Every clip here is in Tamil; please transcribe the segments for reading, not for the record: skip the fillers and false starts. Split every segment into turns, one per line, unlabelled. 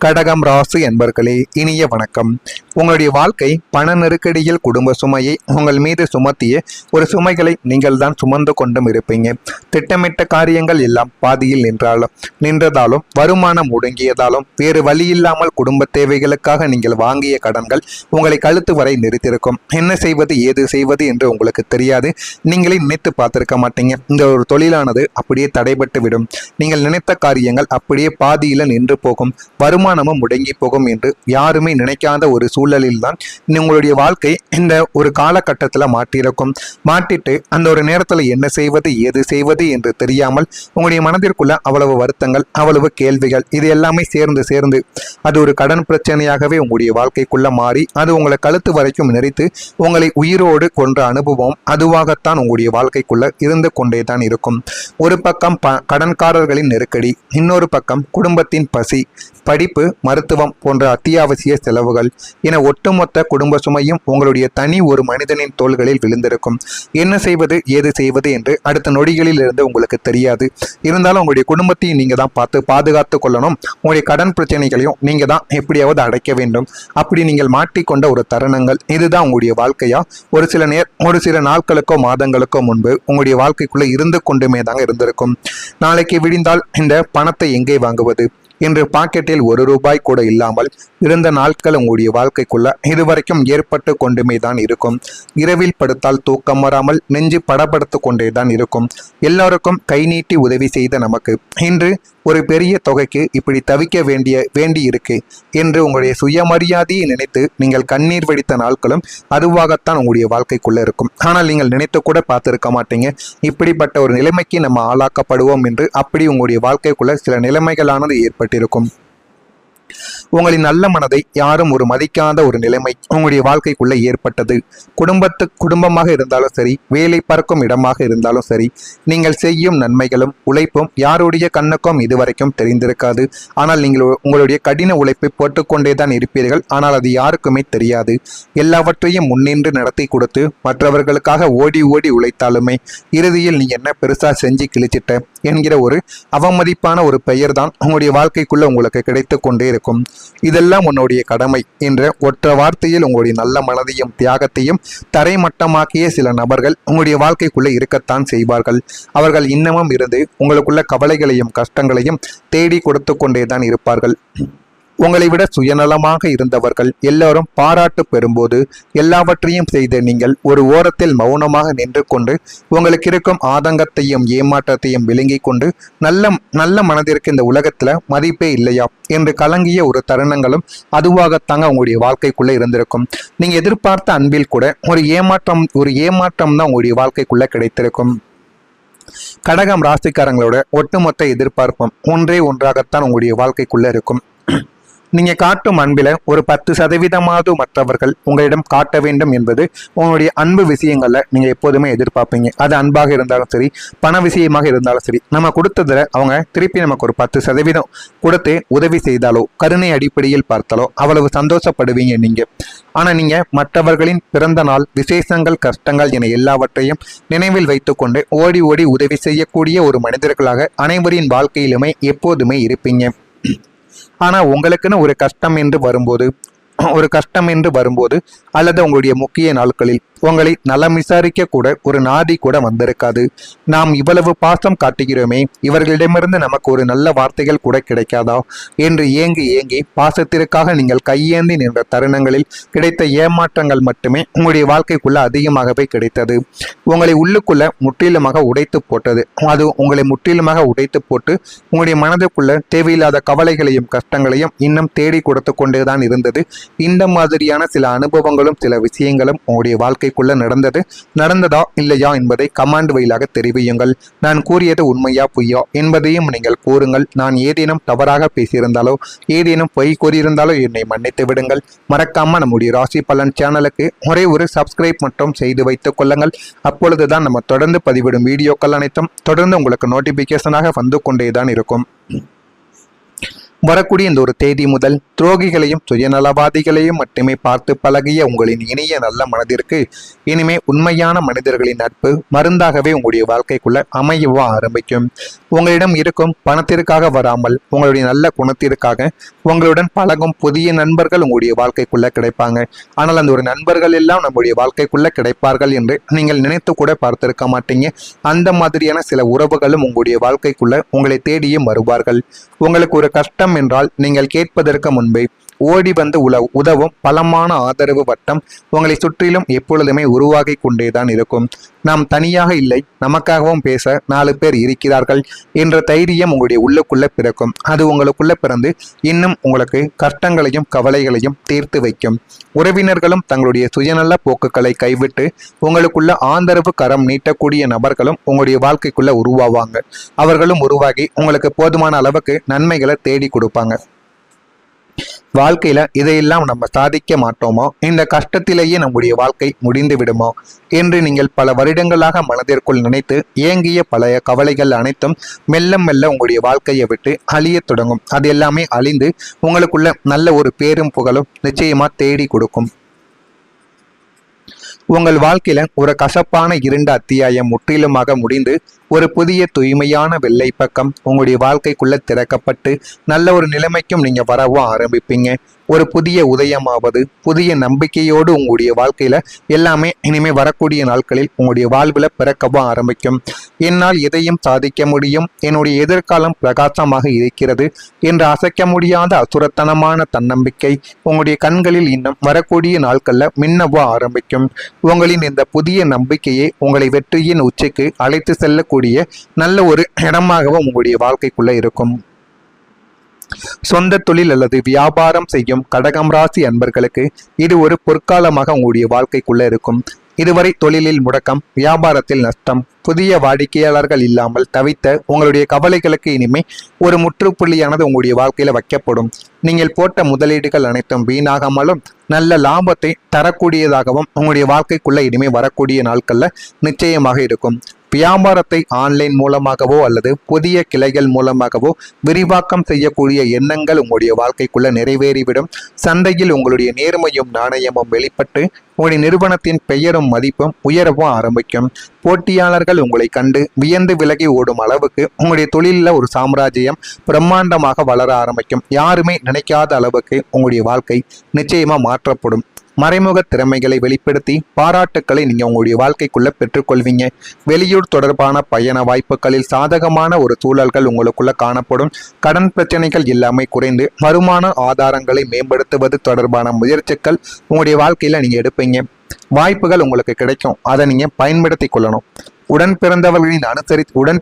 கடகம் ராசி என்பர்களே, இனிய வணக்கம். உங்களுடைய வாழ்க்கை பண நெருக்கடியில் குடும்ப சுமையை உங்கள் மீது சுமத்திய ஒரு சுமைகளை நீங்கள் தான் சுமந்து கொண்டும் இருப்பீங்க. திட்டமிட்ட காரியங்கள் எல்லாம் பாதியில் நின்றதாலும் வருமானம் முடங்கியதாலும் வேறு வழியில்லாமல் குடும்ப தேவைகளுக்காக நீங்கள் வாங்கிய கடன்கள் உங்களை கழுத்து வரை நிறுத்தியிருக்கும். என்ன செய்வது ஏது செய்வது என்று உங்களுக்கு தெரியாது. நீங்களே நினைத்து பார்த்திருக்க மாட்டீங்க. இந்த ஒரு தொழிலானது அப்படியே தடைபட்டு விடும். நீங்கள் நினைத்த காரியங்கள் அப்படியே பாதியில் நின்று போகும். வருமானமும் முடங்கி போகும் என்று யாருமே நினைக்காத ஒரு சூழலில் தான் உங்களுடைய வாழ்க்கை இந்த ஒரு காலகட்டத்தில் மாட்டிட்டு அந்த ஒரு நேரத்தில் என்ன செய்வது ஏது செய்வது என்று தெரியாமல் உங்களுடைய மனதிற்குள்ள அவ்வளவு வருத்தங்கள், அவ்வளவு கேள்விகள், இது எல்லாமே சேர்ந்து அது ஒரு கடன் பிரச்சனையாகவே உங்களுடைய வாழ்க்கைக்குள்ள மாறி அது உங்களை கழுத்து வரைக்கும் நெறித்து உங்களை உயிரோடு கொன்ற அனுபவம் அதுவாகத்தான் உங்களுடைய வாழ்க்கைக்குள்ள இருந்து கொண்டே தான் இருக்கும். ஒரு பக்கம் கடன்காரர்களின் நெருக்கடி, இன்னொரு பக்கம் குடும்பத்தின் பசி, படிப்பு, மருத்துவம் போன்ற அத்தியாவசிய செலவுகள் என ஒட்டுமொத்த குடும்ப சுமையும் உங்களுடைய தனி ஒரு மனிதனின் தோள்களில் விழுந்திருக்கும். என்ன செய்வது ஏது செய்வது என்று அடுத்த நொடிகளில் இருந்து உங்களுக்கு தெரியாது. இருந்தாலும் உங்களுடைய குடும்பத்தையும் நீங்க தான் பார்த்து பாதுகாத்து கொள்ளணும். உங்களுடைய கடன் பிரச்சனைகளையும் நீங்க தான் எப்படியாவது அடைக்க வேண்டும். அப்படி நீங்கள் மாட்டிக்கொண்ட ஒரு தருணங்கள் இதுதான் உங்களுடைய வாழ்க்கையா? ஒரு சில நாட்களுக்கோ மாதங்களுக்கோ முன்பு உங்களுடைய வாழ்க்கைக்குள்ள இருந்து கொண்டுமே தாங்க இருந்திருக்கும். நாளைக்கு விடிந்தால் இந்த பணத்தை எங்கே வாங்குவது என்று பாக்கெட்டில் ₹1 கூட இல்லாமல் இருந்த நாட்கள் உங்களுடைய வாழ்க்கைக்குள்ள இதுவரைக்கும் ஏற்பட்டு கொண்டுமே தான் இருக்கும். இரவில் படுத்தால் தூக்கம் வராமல் நெஞ்சு படபடுத்து கொண்டே தான் இருக்கும். எல்லாருக்கும் கை நீட்டி உதவி செய்த நமக்கு இன்று ஒரு பெரிய தொகைக்கு இப்படி தவிக்க வேண்டி இருக்கு என்று உங்களுடைய சுயமரியாதையை நினைத்து நீங்கள் கண்ணீர் வடித்த நாட்களும் அதுவாகத்தான் உங்களுடைய வாழ்க்கைக்குள்ள இருக்கும். ஆனால் நீங்கள் நினைத்து கூட பார்த்திருக்க மாட்டீங்க இப்படிப்பட்ட ஒரு நிலைமைக்கு நம்ம ஆளாக்கப்படுவோம் என்று. அப்படி உங்களுடைய வாழ்க்கைக்குள்ள சில நிலைமைகளானது ஏற்பட்டிருக்கும். உங்களின் நல்ல மனதை யாரும் ஒரு மதிக்காத ஒரு நிலைமை உங்களுடைய வாழ்க்கைக்குள்ள ஏற்பட்டது. குடும்பமாக இருந்தாலும் சரி, வேலை பார்க்கும் இடமாக இருந்தாலும் சரி, நீங்கள் செய்யும் நன்மைகளும் உழைப்பும் யாருடைய கண்ணுக்கும் இதுவரைக்கும் தெரிந்திருக்காது. ஆனால் நீங்கள் உங்களுடைய கடின உழைப்பை போட்டுக்கொண்டே தான் இருப்பீர்கள். ஆனால் அது யாருக்குமே தெரியாது. எல்லாவற்றையும் முன்னின்று நடத்தி கொடுத்து மற்றவர்களுக்காக ஓடி உழைத்தாலுமே இறுதியில் நீ என்ன பெருசா செஞ்சு கிழிச்சிட்ட என்கிற ஒரு அவமதிப்பான ஒரு பெயர் தான் உங்களுடைய வாழ்க்கைக்குள்ள உங்களுக்கு கிடைத்து கொண்டே இருக்கும். இதெல்லாம் உன்னுடைய கடமை என்ற ஒற்றை வார்த்தையில் உங்களுடைய நல்ல மனதையும் தியாகத்தையும் தரைமட்டமாக்கிய சில நபர்கள் உங்களுடைய வாழ்க்கைக்குள்ள இருக்கத்தான் செய்வார்கள். அவர்கள் இன்னமும் இருந்து உங்களுக்குள்ள கவலைகளையும் கஷ்டங்களையும் தேடி கொடுத்து கொண்டே தான் இருப்பார்கள். உங்களை விட சுயநலமாக இருந்தவர்கள் எல்லாரும் பாராட்டு பெறும்போது எல்லாவற்றையும் செய்த நீங்கள் ஒரு ஓரத்தில் மௌனமாக நின்று கொண்டு உங்களுக்கு இருக்கும் ஆதங்கத்தையும் ஏமாற்றத்தையும் விளங்கி கொண்டு நல்ல மனதிற்கு இந்த உலகத்துல மதிப்பே இல்லையா என்று கலங்கிய ஒரு தருணங்களும் அதுவாகத்தாங்க உங்களுடைய வாழ்க்கைக்குள்ள இருந்திருக்கும். நீங்க எதிர்பார்த்த அன்பில் கூட ஒரு ஏமாற்றம் தான் உங்களுடைய வாழ்க்கைக்குள்ள கிடைத்திருக்கும். கடகம் ராசிக்காரங்களோட ஒட்டுமொத்த எதிர்பார்ப்பும் ஒன்றாகத்தான் உங்களுடைய வாழ்க்கைக்குள்ள இருக்கும். நீங்க காட்டும் அன்பில ஒரு 10% மற்றவர்கள் உங்களிடம் காட்ட வேண்டும் என்பது உங்களுடைய அன்பு விஷயங்கள்ல நீங்க எப்போதுமே எதிர்பார்ப்பீங்க. அது அன்பாக இருந்தாலும் சரி, பண விஷயமாக இருந்தாலும் சரி, நம்ம கொடுத்ததுல அவங்க திருப்பி நமக்கு ஒரு 10% கொடுத்து உதவி செய்தாலோ கருணை அடிப்படையில் பார்த்தாலோ அவ்வளவு சந்தோஷப்படுவீங்க நீங்க. ஆனா நீங்க மற்றவர்களின் பிறந்த நாள், விசேஷங்கள், கஷ்டங்கள் என எல்லாவற்றையும் நினைவில் வைத்துக்கொண்டு ஓடி உதவி செய்யக்கூடிய ஒரு மனிதர்களாக அனைவரின் வாழ்க்கையிலுமே எப்போதுமே இருப்பீங்க. ஆனா உங்களுக்குன்னு ஒரு கஷ்டம் என்று வரும்போது அல்லது உங்களுடைய முக்கிய நாட்களில் உங்களை நலம் விசாரிக்க கூட ஒரு நாதி கூட வந்திருக்காது. நாம் இவ்வளவு பாசம் காட்டுகிறோமே, இவர்களிடமிருந்து நமக்கு ஒரு நல்ல வார்த்தைகள் கூட கிடைக்காதா என்று ஏங்கி பாசத்திற்காக நீங்கள் கையேந்தி நின்ற தருணங்களில் கிடைத்த ஏமாற்றங்கள் மட்டுமே உங்களுடைய வாழ்க்கைக்குள்ள அதிகமாகவே கிடைத்தது. உங்களை உள்ளுக்குள்ள முற்றிலுமாக உடைத்து போட்டது. அது உங்களை முற்றிலுமாக உடைத்து போட்டு உங்களுடைய மனதுக்குள்ள தேவையில்லாத கவலைகளையும் கஷ்டங்களையும் இன்னும் தேடி கொடுத்து கொண்டேதான் இருந்தது. இந்த மாதிரியான சில அனுபவங்களும் சில விஷயங்களும் உங்களுடைய வாழ்க்கைக்குள்ள நடந்ததா இல்லையா என்பதை கமாண்ட் வழியாக தெரிவியுங்கள். நான் கூறியது உண்மையா பொய்யா என்பதையும் நீங்கள் கூறுங்கள். நான் ஏதேனும் தவறாக பேசியிருந்தாலோ ஏதேனும் பொய் கூறியிருந்தாலோ என்னை மன்னித்து விடுங்கள். மறக்காம நம்முடைய ராசி பலன் சேனலுக்கு ஒரே ஒரு சப்ஸ்கிரைப் மட்டும் செய்து வைத்துக் கொள்ளுங்கள். அப்பொழுதுதான் நம்ம தொடர்ந்து பதிவிடும் வீடியோக்கள் அனைத்தும் தொடர்ந்து உங்களுக்கு நோட்டிபிகேஷனாக வந்து கொண்டேதான் இருக்கும். வரக்கூடிய இந்த ஒரு தேதி முதல் துரோகிகளையும் சுயநலவாதிகளையும் மட்டுமே பார்த்து பழகிய உங்களின் இனிய நல்ல மனதிற்கு இனிமே உண்மையான மனிதர்களின் நட்பு மருந்தாகவே உங்களுடைய வாழ்க்கைக்குள்ள அமையவா ஆரம்பிக்கும். உங்களிடம் இருக்கும் பணத்திற்காக வராமல் உங்களுடைய நல்ல குணத்திற்காக உங்களுடன் பழகும் புதிய நண்பர்கள் உங்களுடைய வாழ்க்கைக்குள்ள கிடைப்பாங்க. ஆனால் அந்த ஒரு நண்பர்கள் எல்லாம் நம்முடைய வாழ்க்கைக்குள்ள கிடைப்பார்கள் என்று நீங்கள் நினைத்து கூட பார்த்திருக்க மாட்டீங்க. அந்த மாதிரியான சில உறவுகளும் உங்களுடைய வாழ்க்கைக்குள்ள உங்களை தேடியும் வருவார்கள். உங்களுக்கு ஒரு கஷ்டம் என்றால் நீங்கள் கேட்பதற்கு முன்பே ஓடி வந்து உதவும் பலமான ஆதரவு வட்டம் உங்களை சுற்றிலும் எப்பொழுதுமே உருவாகி கொண்டேதான் இருக்கும். நாம் தனியாக இல்லை, நமக்காகவும் பேச 4 பேர் இருக்கிறார்கள் என்ற தைரியம் உங்களுடைய உள்ளுக்குள்ள பிறக்கும். அது உங்களுக்குள்ள பிறந்து இன்னும் உங்களுக்கு கஷ்டங்களையும் கவலைகளையும் தீர்த்து வைக்கும். உறவினர்களும் தங்களுடைய சுயநல போக்குகளை கைவிட்டு உங்களுக்குள்ள ஆதரவு கரம் நீட்டக்கூடிய நபர்களும் உங்களுடைய வாழ்க்கைக்குள்ள உருவாவாங்க. அவர்களும் உருவாகி உங்களுக்கு போதுமான அளவுக்கு நன்மைகளை தேடி கொடுப்பாங்க. வாழ்க்கையில இதையெல்லாம் நம்ம சாதிக்க மாட்டோமோ, இந்த கஷ்டத்திலேயே நம்முடைய வாழ்க்கை முடிந்து விடுமோ என்று நீங்கள் பல வருடங்களாக மனதிற்குள் நினைத்து ஏங்கிய பழைய கவலைகள் அனைத்தும் மெல்ல மெல்ல உங்களுடைய வாழ்க்கையை விட்டு அழிய தொடங்கும். அது எல்லாமே அழிந்து உங்களுக்குள்ள நல்ல ஒரு பேரும் புகழும் நிச்சயமா தேடி கொடுக்கும். உங்கள் வாழ்க்கையில ஒரு கசப்பான 2 அத்தியாயம் முற்றிலுமாக முடிந்து ஒரு புதிய தூய்மையான வெள்ளை பக்கம் உங்களுடைய வாழ்க்கைக்குள்ள திறக்கப்பட்டு நல்ல ஒரு நிலைமைக்கும் நீங்க வரவும் ஆரம்பிப்பீங்க. ஒரு புதிய உதயமாவது புதிய நம்பிக்கையோடு உங்களுடைய வாழ்க்கையில எல்லாமே இனிமே வரக்கூடிய நாட்களில் உங்களுடைய வாழ்வுல பிறக்கவும் ஆரம்பிக்கும். என்னால் எதையும் சாதிக்க முடியும், என்னுடைய எதிர்காலம் பிரகாசமாக இருக்கிறது என்று அசைக்க முடியாத அசுரத்தனமான தன்னம்பிக்கை உங்களுடைய கண்களில் இன்னும் வரக்கூடிய நாட்கள்ல மின்னவும் ஆரம்பிக்கும். உங்களின் இந்த புதிய நம்பிக்கையை உங்களை வெற்றியின் உச்சிக்கு அழைத்து செல்லக்கூடிய நல்ல ஒரு இடமாகவும் உங்களுடைய வாழ்க்கைக்குள்ள இருக்கும். சொந்த தொழில் அல்லது வியாபாரம் செய்யும் கடகம் ராசி அன்பர்களுக்கு இது ஒரு பொற்காலமாக உங்களுடைய வாழ்க்கைக்குள்ள இருக்கும். இதுவரை தொழிலில் முடக்கம், வியாபாரத்தில் நஷ்டம், புதிய வாடிக்கையாளர்கள் இல்லாமல் தவித்த உங்களுடைய கவலைகளுக்கு இனிமே ஒரு முற்றுப்புள்ளியானது உங்களுடைய வாழ்க்கையில வைக்கப்படும். நீங்கள் போட்ட முதலீடுகள் அனைத்தும் வீணாகாமலும் நல்ல லாபத்தை தரக்கூடியதாகவும் உங்களுடைய வாழ்க்கைக்குள்ள இனிமே வரக்கூடிய நாட்கள்ல நிச்சயமாக இருக்கும். வியாபாரத்தை ஆன்லைன் மூலமாகவோ அல்லது புதிய கிளைகள் மூலமாகவோ விரிவாக்கம் செய்யக்கூடிய எண்ணங்கள் உங்களுடைய வாழ்க்கைக்குள்ள நிறைவேறிவிடும். சந்தையில் உங்களுடைய நேர்மையும் நாணயமும் வெளிப்பட்டு உங்களுடைய நிறுவனத்தின் பெயரும் மதிப்பும் உயரவும் ஆரம்பிக்கும். போட்டியாளர்கள் உங்களை கண்டு வியந்து விலகி ஓடும் அளவுக்கு உங்களுடைய தொழிலில் ஒரு சாம்ராஜ்யம் பிரம்மாண்டமாக வளர ஆரம்பிக்கும். யாருமே நினைக்காத அளவுக்கு உங்களுடைய வாழ்க்கை நிச்சயமா மாற்றப்படும். மறைமுக திறமைகளை வெளிப்படுத்தி பாராட்டுக்களை நீங்க உங்களுடைய வாழ்க்கைக்குள்ள பெற்றுக்கொள்வீங்க. வெளியூர் தொடர்பான பயண வாய்ப்புகளில் சாதகமான ஒரு சூழல்கள் உங்களுக்குள்ள காணப்படும். கடன் பிரச்சனைகள் எல்லாமே குறைந்து வருமான ஆதாரங்களை மேம்படுத்துவது தொடர்பான முயற்சிகள் உங்களுடைய வாழ்க்கையில நீங்க எடுப்பீங்க. வாய்ப்புகள் உங்களுக்கு கிடைக்கும், அதை நீங்க பயன்படுத்தி கொள்ளணும். உடன்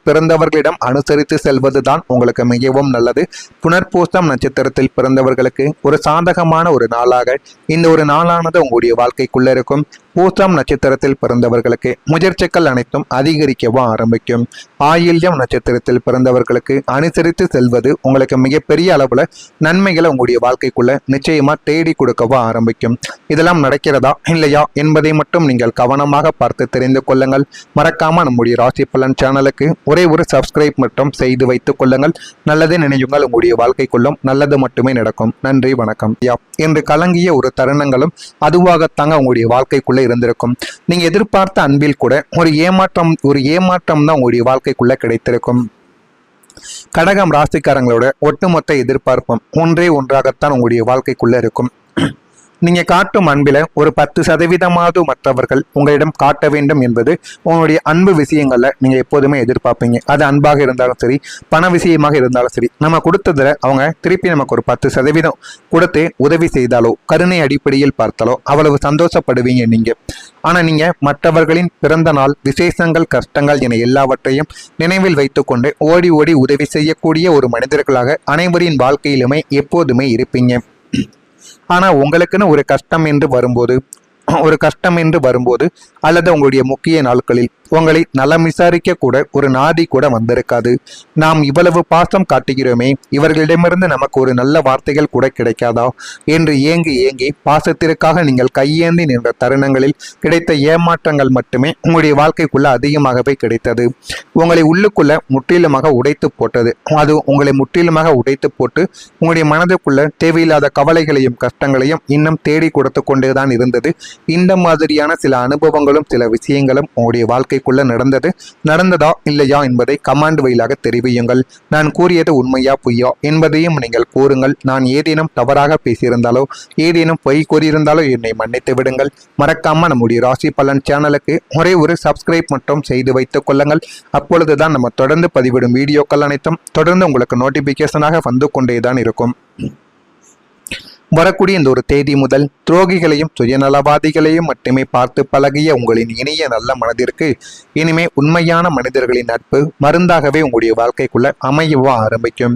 பிறந்தவர்களிடம் அனுசரித்து செல்வதுதான் உங்களுக்கு மிகவும் நல்லது. புனர்பூசம் நட்சத்திரத்தில் பிறந்தவர்களுக்கு ஒரு சாதகமான ஒரு நாளாக இந்த ஒரு நாளானது உங்களுடைய வாழ்க்கைக்குள்ள இருக்கும். பூசம் நட்சத்திரத்தில் பிறந்தவர்களுக்கு முயற்சிகள் அனைத்தும் அதிகரிக்கவும் ஆரம்பிக்கும். ஆயில்யம் நட்சத்திரத்தில் பிறந்தவர்களுக்கு அனுசரித்து செல்வது உங்களுக்கு மிகப்பெரிய அளவுல நன்மைகளை உங்களுடைய வாழ்க்கைக்குள்ள நிச்சயமா தேடி கொடுக்கவும் ஆரம்பிக்கும். இதெல்லாம் நடக்கிறதா இல்லையா என்பதை மட்டும் நீங்கள் கவனமாக பார்த்து தெரிந்து கொள்ளுங்கள். மறக்காம நம்முடைய ராசி பலன் சேனலுக்கு ஒரே ஒரு சப்ஸ்கிரைப் மட்டும் செய்து வைத்துக் கொள்ளுங்கள். நல்லதே நினையுங்கள், உங்களுடைய வாழ்க்கைக்குள்ளும் நல்லது மட்டுமே நடக்கும். நன்றி, வணக்கம். என்று கலங்கிய ஒரு தருணங்களும் அதுவாகத்தாங்க உங்களுடைய வாழ்க்கைக்குள்ள இருந்திருக்கும். நீங்க எதிர்பார்த்த அன்பில் கூட ஒரு ஏமாற்றம் தான் உங்களுடைய வாழ்க்கைக்குள்ள கிடைத்திருக்கும். கடகம் ராசிக்காரங்களோட ஒட்டுமொத்த எதிர்பார்ப்பும் ஒன்றாகத்தான் உங்களுடைய வாழ்க்கைக்குள்ள இருக்கும். நீங்க காட்டும் அன்பில ஒரு 10% மற்றவர்கள் உங்களிடம் காட்ட வேண்டும் என்பது உங்களுடைய அன்பு விஷயங்கள்ல நீங்க எப்போதுமே எதிர்பார்ப்பீங்க. அது அன்பாக இருந்தாலும் சரி, பண விஷயமாக இருந்தாலும் சரி, நம்ம கொடுத்ததுல அவங்க திருப்பி நமக்கு ஒரு 10% கொடுத்து உதவி செய்தாலோ கருணை அடிப்படையில் பார்த்தாலோ அவ்வளவு சந்தோஷப்படுவீங்க நீங்க. ஆனா நீங்க மற்றவர்களின் பிறந்த நாள், விசேஷங்கள், கஷ்டங்கள் என எல்லாவற்றையும் நினைவில் வைத்துக்கொண்டு ஓடி ஓடி உதவி செய்யக்கூடிய ஒரு மனிதர்களாக அனைவரின் வாழ்க்கையிலுமே எப்போதுமே இருப்பீங்க. ஆனா உங்களுக்குன்னு ஒரு கஷ்டம் என்று வரும்போது அல்லது உங்களுடைய முக்கிய நாட்களில் உங்களை நலம் விசாரிக்க கூட ஒரு நாடி கூட வந்திருக்காது. நாம் இவ்வளவு பாசம் காட்டுகிறோமே, இவர்களிடமிருந்து நமக்கு ஒரு நல்ல வார்த்தைகள் கூட கிடைக்காதா என்று ஏங்கி ஏங்கி பாசத்திற்காக நீங்கள் கையேந்தி நின்ற தருணங்களில் கிடைத்த ஏமாற்றங்கள் மட்டுமே உங்களுடைய வாழ்க்கைக்குள்ள அதிகமாகவே கிடைத்தது. உங்களை உள்ளுக்குள்ள முற்றிலுமாக உடைத்து போட்டது. அது உங்களை முற்றிலுமாக உடைத்து போட்டு உங்களுடைய மனதுக்குள்ள தேவையில்லாத கவலைகளையும் கஷ்டங்களையும் இன்னும் தேடி கொடுத்து கொண்டேதான் இருந்தது. இந்த மாதிரியான சில அனுபவங்களும் சில விஷயங்களும் உங்களுடைய வாழ்க்கைக்குள்ள நடந்ததா இல்லையா என்பதை கமாண்ட் வழியாக தெரிவியுங்கள். நான் கூறியது உண்மையா பொய்யா என்பதையும் நீங்கள் கூறுங்கள். நான் ஏதேனும் தவறாக பேசியிருந்தாலோ ஏதேனும் பொய் கூறியிருந்தாலோ என்னை மன்னித்து விடுங்கள். மறக்காம நம்முடைய ராசி பலன் சேனலுக்கு ஒரே ஒரு சப்ஸ்கிரைப் மட்டும் செய்து வைத்துக் கொள்ளுங்கள். அப்பொழுதுதான் நம்ம தொடர்ந்து பதிவிடும் வீடியோக்கள் அனைத்தும் தொடர்ந்து உங்களுக்கு நோட்டிபிகேஷனாக வந்து கொண்டேதான் இருக்கும். வரக்கூடிய இந்த ஒரு தேதி முதல் துரோகிகளையும் சுயநலவாதிகளையும் மட்டுமே பார்த்து பழகிய உங்களின் இனிய நல்ல மனதிற்கு இனிமே உண்மையான மனிதர்களின் நட்பு மருந்தாகவே உங்களுடைய வாழ்க்கைக்குள்ள அமையவா ஆரம்பிக்கும்.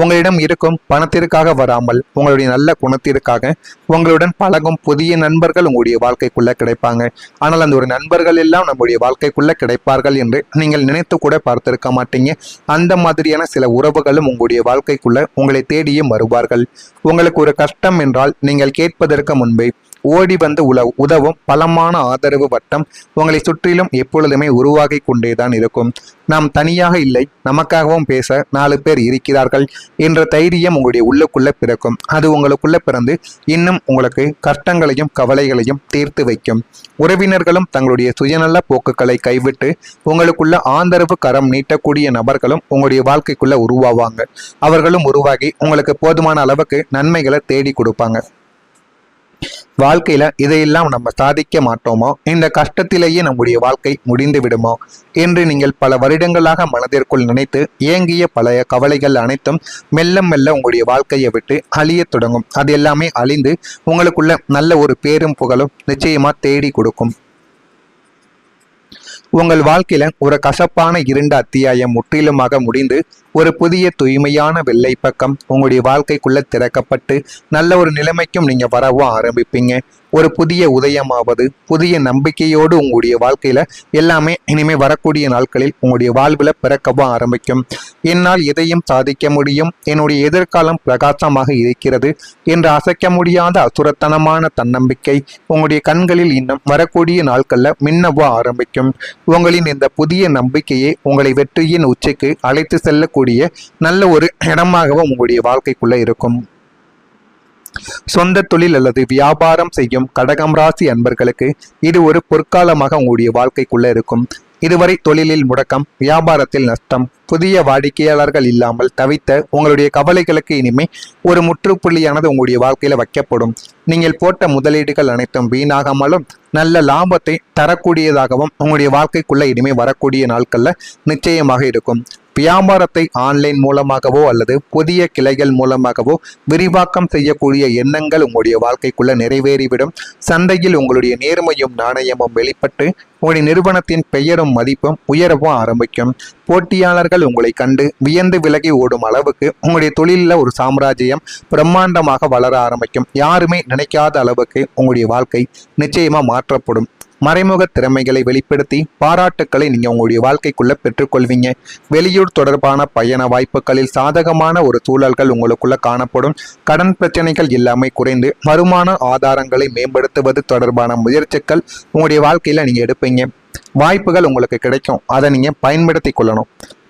உங்களிடம் இருக்கும் பணத்திற்காக வராமல் உங்களுடைய நல்ல குணத்திற்காக உங்களுடன் பழகும் புதிய நண்பர்கள் உங்களுடைய வாழ்க்கைக்குள்ள கிடைப்பாங்க. ஆனால் அந்த ஒரு நண்பர்கள் எல்லாம் நம்முடைய வாழ்க்கைக்குள்ள கிடைப்பார்கள் என்று நீங்கள் நினைத்து கூட பார்த்திருக்க மாட்டீங்க. அந்த மாதிரியான சில உறவுகளும் உங்களுடைய வாழ்க்கைக்குள்ள உங்களை தேடியும் வருவார்கள். உங்களுக்கு ஒரு கஷ்டம் என்றால் நீங்கள் கேட்பதற்கு முன்பே ஓடி வந்து உதவும் பலமான ஆதரவு வட்டம் உங்களை சுற்றிலும் எப்பொழுதுமே உருவாகி கொண்டேதான் இருக்கும். நாம் தனியாக இல்லை, நமக்காகவும் பேச 4 பேர் இருக்கிறார்கள் என்ற தைரியம் உங்களுடைய உள்ளுக்குள்ள பிறக்கும். அது உங்களுக்குள்ள பிறந்து இன்னும் உங்களுக்கு கஷ்டங்களையும் கவலைகளையும் தீர்த்து வைக்கும். உறவினர்களும் தங்களுடைய சுயநல போக்குகளை கைவிட்டு உங்களுக்குள்ள ஆதரவு கரம் நீட்டக்கூடிய நபர்களும் உங்களுடைய வாழ்க்கைக்குள்ள உருவாவாங்க. அவர்களும் உருவாகி உங்களுக்கு போதுமான அளவுக்கு நன்மைகளை தேடி கொடுப்பாங்க. வாழ்க்கையில இதையெல்லாம் நம்ம சாதிக்க மாட்டோமோ, இந்த கஷ்டத்திலேயே நம்முடைய வாழ்க்கை முடிந்து விடுமோ என்று நீங்கள் பல வருடங்களாக மனதிற்குள் நினைத்து ஏங்கிய பழைய கவலைகள் அனைத்தும் மெல்ல மெல்ல உங்களுடைய வாழ்க்கையை விட்டு அழிய தொடங்கும். அது எல்லாமே அழிந்து உங்களுக்குள்ள நல்ல ஒரு பேரும் புகழும் நிச்சயமா தேடி கொடுக்கும். உங்கள் வாழ்க்கையில ஒரு கசப்பான 2 அத்தியாயம் முற்றிலுமாக முடிந்து ஒரு புதிய தூய்மையான வெள்ளை பக்கம் உங்களுடைய வாழ்க்கைக்குள்ள திறக்கப்பட்டு நல்ல ஒரு நிலைமைக்கும் நீங்க வரவும் ஆரம்பிப்பீங்க. ஒரு புதிய உதயமாவது புதிய நம்பிக்கையோடு உங்களுடைய வாழ்க்கையில எல்லாமே இனிமே வரக்கூடிய நாட்களில் உங்களுடைய வாழ்வுல பிறக்கவும் ஆரம்பிக்கும். என்னால் எதையும் சாதிக்க முடியும், என்னுடைய எதிர்காலம் பிரகாசமாக இருக்கிறது என்று அசைக்க முடியாத அசுரத்தனமான தன்னம்பிக்கை உங்களுடைய கண்களில் இன்னும் வரக்கூடிய நாட்கள்ல மின்னவும் ஆரம்பிக்கும். உங்களின் இந்த புதிய நம்பிக்கையே உங்களை வெற்றியின் உச்சிக்கு அழைத்து செல்லக்கூடிய நல்ல ஒரு இடமாகவும் உங்களுடைய வாழ்க்கைக்குள்ள இருக்கும். சொந்த தொழில் அல்லது வியாபாரம் செய்யும் கடகம் ராசி அன்பர்களுக்கு இது ஒரு பொற்காலமாக உங்களுடைய வாழ்க்கைக்குள்ள இருக்கும். இதுவரை தொழிலில் முடக்கம், வியாபாரத்தில் நஷ்டம், புதிய வாடிக்கையாளர்கள் இல்லாமல் தவித்த உங்களுடைய கவலைகளுக்கு இனிமே ஒரு முற்றுப்புள்ளியானது உங்களுடைய வாழ்க்கையில வைக்கப்படும். நீங்கள் போட்ட முதலீடுகள் அனைத்தும் வீணாகாமலும் நல்ல லாபத்தை தரக்கூடியதாகவும் உங்களுடைய வாழ்க்கைக்குள்ள இனிமே வரக்கூடிய நாட்கள்ல நிச்சயமாக இருக்கும். வியாபாரத்தை ஆன்லைன் மூலமாகவோ அல்லது புதிய கிளைகள் மூலமாகவோ விரிவாக்கம் செய்யக்கூடிய எண்ணங்கள் உங்களுடைய வாழ்க்கைக்குள்ள நிறைவேறிவிடும். சந்தையில் உங்களுடைய நேர்மையும் நாணயமும் வெளிப்பட்டு உங்களுடைய நிறுவனத்தின் பெயரும் மதிப்பும் உயரவும் ஆரம்பிக்கும். போட்டியாளர்கள் உங்களை கண்டு வியந்து விலகி ஓடும் அளவுக்கு உங்களுடைய தொழிலில் ஒரு சாம்ராஜ்யம் பிரம்மாண்டமாக வளர ஆரம்பிக்கும். யாருமே நினைக்காத அளவுக்கு உங்களுடைய வாழ்க்கை நிச்சயமா மாற்றப்படும். மறைமுக திறமைகளை வெளிப்படுத்தி பாராட்டுக்களை நீங்க உங்களுடைய வாழ்க்கைக்குள்ள பெற்றுக்கொள்வீங்க. வெளியூர் தொடர்பான பயண வாய்ப்புகளில் சாதகமான ஒரு சூழல்கள் உங்களுக்குள்ள காணப்படும். கடன் பிரச்சனைகள் எல்லாமே குறைந்து வருமான ஆதாரங்களை மேம்படுத்துவது தொடர்பான முயற்சிகள் உங்களுடைய வாழ்க்கையில நீங்க எடுப்பீங்க. வாய்ப்புகள் உங்களுக்கு கிடைக்கும், அதை நீங்க பயன்படுத்தி கொள்ளணும்.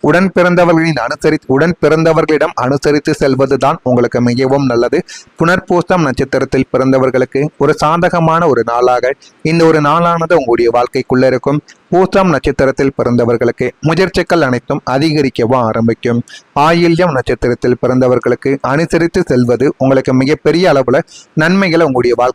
உடன் பிறந்தவர்களிடம் அனுசரித்து செல்வதுதான் உங்களுக்கு மிகவும் நல்லது. புனர்பூசம் நட்சத்திரத்தில் பிறந்தவர்களுக்கு ஒரு சாதகமான ஒரு நாளாக இந்த ஒரு நாளானது உங்களுடைய வாழ்க்கைக்குள்ள இருக்கும். பூசம் நட்சத்திரத்தில் பிறந்தவர்களுக்கு முயற்சிகள் அனைத்தும் அதிகரிக்கவும் ஆரம்பிக்கும். ஆயில்யம் நட்சத்திரத்தில் பிறந்தவர்களுக்கு அனுசரித்து செல்வது உங்களுக்கு மிகப்பெரிய அளவுல நன்மைகளை உங்களுடைய வாழ்க்கை